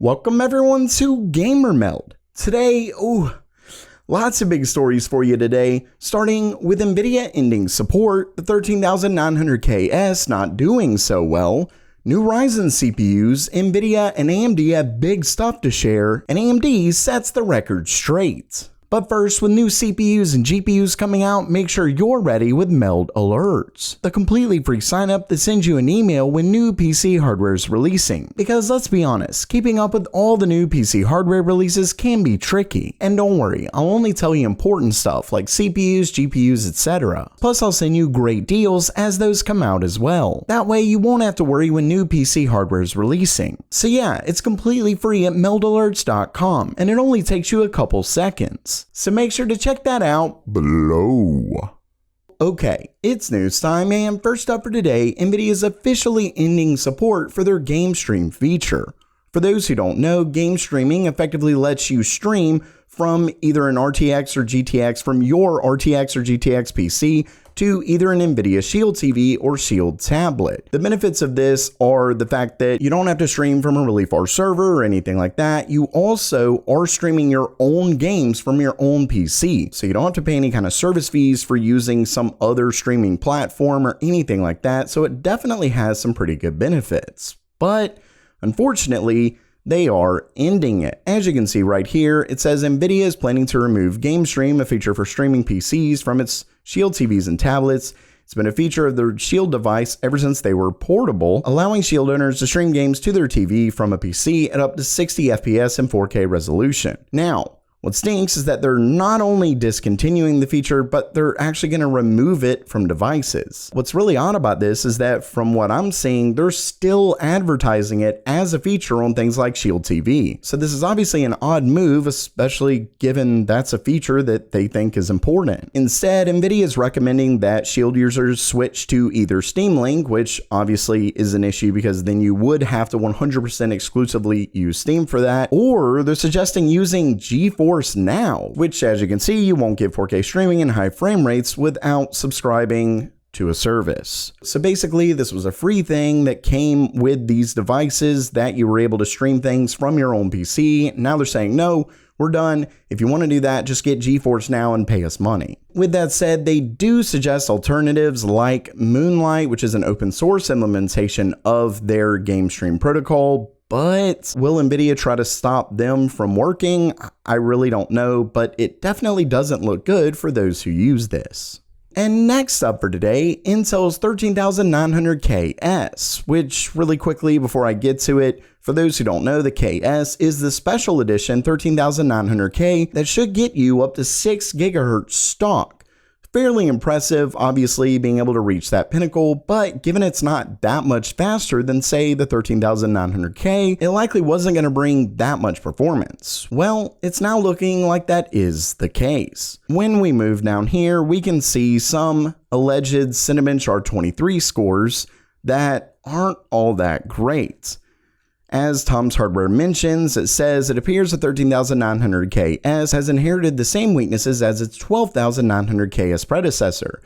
Welcome everyone to Gamer Meld. Today, lots of big stories for you today, starting with Nvidia ending support, the 13900KS not doing so well, new Ryzen CPUs, Nvidia and AMD have big stuff to share, and AMD sets the record straight. But first, with new CPUs and GPUs coming out, make sure you're ready with Meld Alerts, the completely free sign up that sends you an email when new PC hardware is releasing. Because let's be honest, keeping up with all the new PC hardware releases can be tricky. And don't worry, I'll only tell you important stuff like CPUs, GPUs, etc. Plus I'll send you great deals as those come out as well. That way you won't have to worry when new PC hardware is releasing. So yeah, it's completely free at meldalerts.com and it only takes you a couple seconds. So make sure to check that out below. Okay, it's news time, and first up for today, Nvidia is officially ending support for their game stream feature. For those who don't know, game streaming effectively lets you stream from either an RTX or GTX from your RTX or GTX PC to either an Nvidia Shield TV or Shield tablet. The benefits of this are the fact that you don't have to stream from a really far server or anything like that. You also are streaming your own games from your own PC, so you don't have to pay any kind of service fees for using some other streaming platform or anything like that, so it definitely has some pretty good benefits. But unfortunately, they are ending it. As you can see right here, it says Nvidia is planning to remove Game Stream, a feature for streaming PCs, from its Shield TVs and tablets. It's been a feature of their Shield device ever since they were portable, allowing Shield owners to stream games to their TV from a PC at up to 60 FPS and 4K resolution. Now, what stinks is that they're not only discontinuing the feature, but they're actually going to remove it from devices. What's really odd about this is that from what I'm seeing, they're still advertising it as a feature on things like Shield TV. So this is obviously an odd move, especially given that's a feature that they think is important. Instead, Nvidia is recommending that Shield users switch to either Steam Link, which obviously is an issue because then you would have to 100% exclusively use Steam for that, or they're suggesting using GeForce Now, which as you can see, you won't get 4K streaming and high frame rates without subscribing to a service. So basically, this was a free thing that came with these devices that you were able to stream things from your own PC. Now they're saying, no, we're done. If you want to do that, just get GeForce Now and pay us money. With that said, they do suggest alternatives like Moonlight, which is an open source implementation of their game stream protocol. But will Nvidia try to stop them from working? I really don't know, but it definitely doesn't look good for those who use this. And next up for today, Intel's 13900KS, which really quickly before I get to it, for those who don't know, the KS is the special edition 13900K that should get you up to 6 GHz stock. Fairly impressive, obviously, being able to reach that pinnacle, but given it's not that much faster than, say, the 13900K, it likely wasn't going to bring that much performance. Well, it's now looking like that is the case. When we move down here, we can see some alleged Cinebench R23 scores that aren't all that great. As Tom's Hardware mentions, it says it appears the 13900KS has inherited the same weaknesses as its 12900KS predecessor.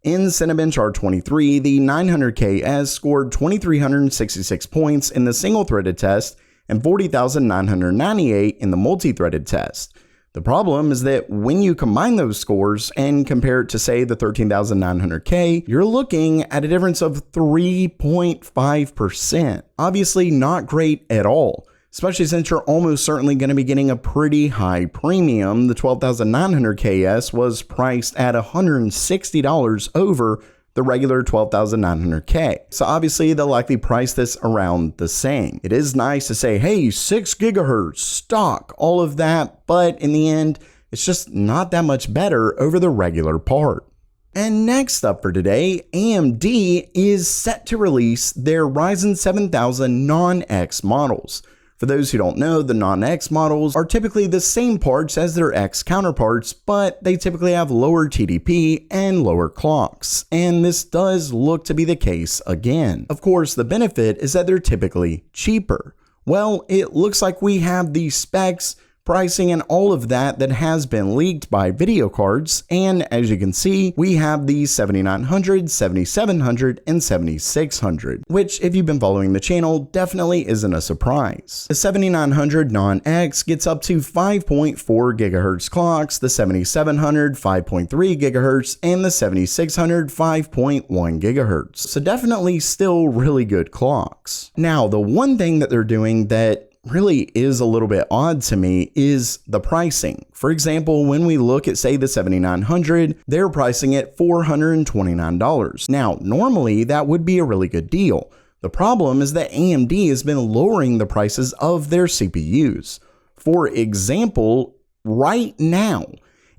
In Cinebench R23, the 900KS scored 2,366 points in the single-threaded test and 40,998 in the multi-threaded test. The problem is that when you combine those scores and compare it to, say, the 13900K, you're looking at a difference of 3.5%. Obviously not great at all, especially since you're almost certainly going to be getting a pretty high premium. The 12900KS was priced at $160 over the regular 12900K. So obviously they'll likely price this around the same. It is nice to say, hey, 6 GHz stock, all of that, but in the end, it's just not that much better over the regular part. And next up for today, AMD is set to release their Ryzen 7000 non-X models. For those who don't know, the non-X models are typically the same parts as their X counterparts, but they typically have lower TDP and lower clocks, and this does look to be the case again. Of course, the benefit is that they're typically cheaper. Well, it looks like we have the specs pricing, and all of that has been leaked by video cards. And as you can see, we have the 7900, 7700, and 7600, which if you've been following the channel definitely isn't a surprise. The 7900 non-X gets up to 5.4 GHz clocks, the 7700 5.3 GHz, and the 7600 5.1 GHz. So definitely still really good clocks. Now, the one thing that they're doing that really is a little bit odd to me is the pricing. For example, when we look at, say, the 7900, they're pricing it $429. Now, normally that would be a really good deal. The problem is that AMD has been lowering the prices of their CPUs. For example, right now,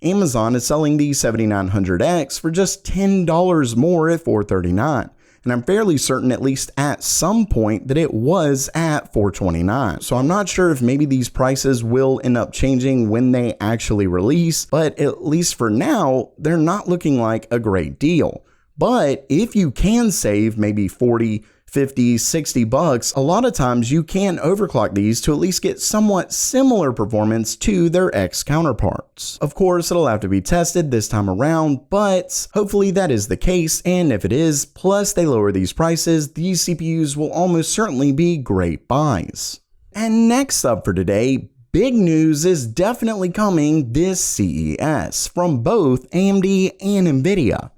Amazon is selling the 7900X for just $10 more at $439. And I'm fairly certain, at least at some point, that it was at $429. So I'm not sure if maybe these prices will end up changing when they actually release, but at least for now, they're not looking like a great deal. But if you can save maybe 40, 50, 60 bucks, a lot of times you can overclock these to at least get somewhat similar performance to their X counterparts. Of course, it'll have to be tested this time around, but hopefully that is the case, and if it is, plus they lower these prices, these CPUs will almost certainly be great buys. And next up for today, big news is definitely coming this CES from both AMD and Nvidia.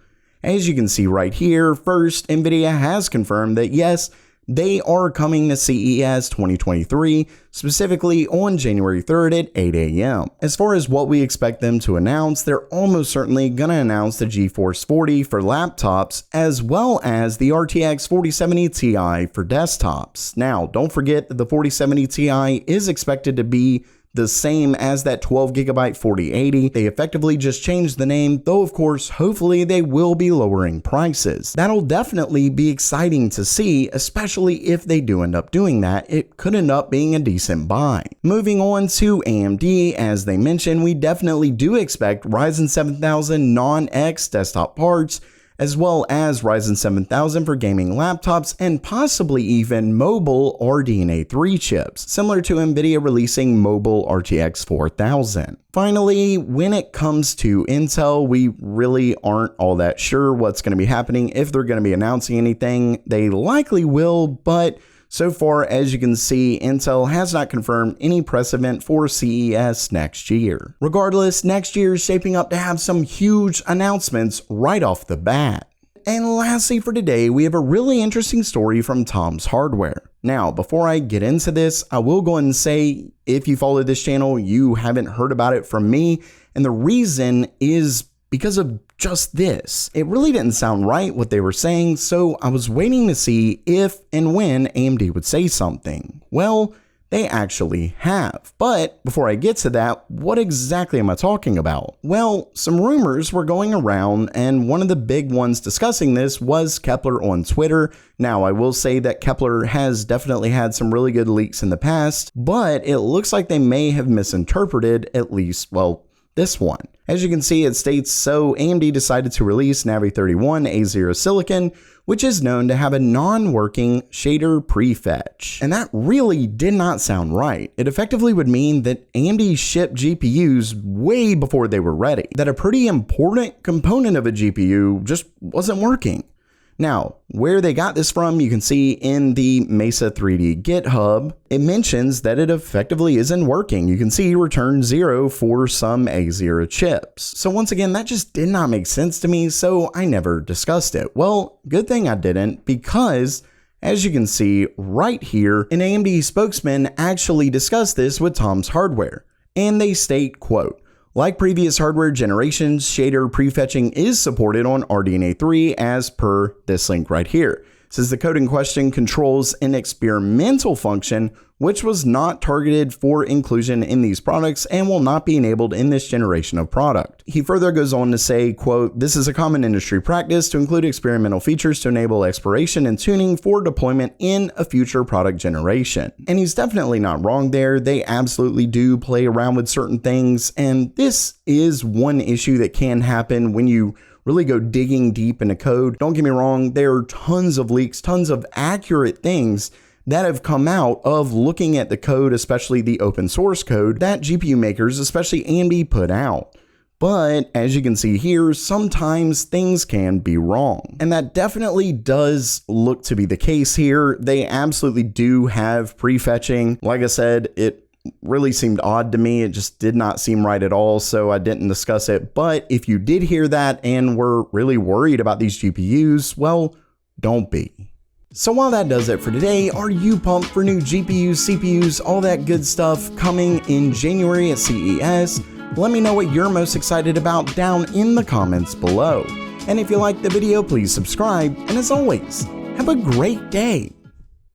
As you can see right here, first, Nvidia has confirmed that yes, they are coming to CES 2023, specifically on January 3rd at 8 a.m. As far as what we expect them to announce, they're almost certainly going to announce the GeForce 40 for laptops, as well as the RTX 4070 Ti for desktops. Now, don't forget that the 4070 Ti is expected to be the same as that 12GB 4080. They effectively just changed the name, though of course, hopefully they will be lowering prices. That'll definitely be exciting to see, especially if they do end up doing that. It could end up being a decent buy. Moving on to AMD, as they mentioned, we definitely do expect Ryzen 7000 non-X desktop parts, as well as Ryzen 7000 for gaming laptops, and possibly even mobile RDNA 3 chips, similar to Nvidia releasing mobile RTX 4000. Finally, when it comes to Intel, we really aren't all that sure what's going to be happening. If they're going to be announcing anything, they likely will, but so far, as you can see, Intel has not confirmed any press event for CES next year. Regardless, next year is shaping up to have some huge announcements right off the bat. And lastly for today, we have a really interesting story from Tom's Hardware. Now, before I get into this, I will go ahead and say, if you follow this channel, you haven't heard about it from me, and the reason is because of just this. It really didn't sound right what they were saying, so I was waiting to see if and when AMD would say something. Well, they actually have. But before I get to that, what exactly am I talking about? Well, some rumors were going around, and one of the big ones discussing this was Kepler on Twitter. Now, I will say that Kepler has definitely had some really good leaks in the past, but it looks like they may have misinterpreted at least, well, this one. As you can see, it states, so AMD decided to release Navi 31 A0 Silicon, which is known to have a non-working shader prefetch. And that really did not sound right. It effectively would mean that AMD shipped GPUs way before they were ready, that a pretty important component of a GPU just wasn't working. Now, where they got this from, you can see in the Mesa 3D GitHub, it mentions that it effectively isn't working. You can see return 0 for some A0 chips. So once again, that just did not make sense to me, so I never discussed it. Well, good thing I didn't, because as you can see right here, an AMD spokesman actually discussed this with Tom's Hardware, and they state, quote, like previous hardware generations, shader prefetching is supported on RDNA 3 as per this link right here. It says the code in question controls an experimental function which was not targeted for inclusion in these products and will not be enabled in this generation of product. He further goes on to say, quote, this is a common industry practice to include experimental features to enable exploration and tuning for deployment in a future product generation. And he's definitely not wrong there. They absolutely do play around with certain things, and this is one issue that can happen when you really go digging deep into code. Don't get me wrong, there are tons of leaks, tons of accurate things that have come out of looking at the code, especially the open source code that GPU makers, especially AMD, put out. But as you can see here, sometimes things can be wrong. And that definitely does look to be the case here. They absolutely do have prefetching. Like I said, it really seemed odd to me. It just did not seem right at all, so I didn't discuss it. But if you did hear that and were really worried about these GPUs, well, don't be. So while that does it for today, are you pumped for new GPUs, CPUs, all that good stuff coming in January at CES? Let me know what you're most excited about down in the comments below. And if you liked the video, please subscribe, and as always, have a great day.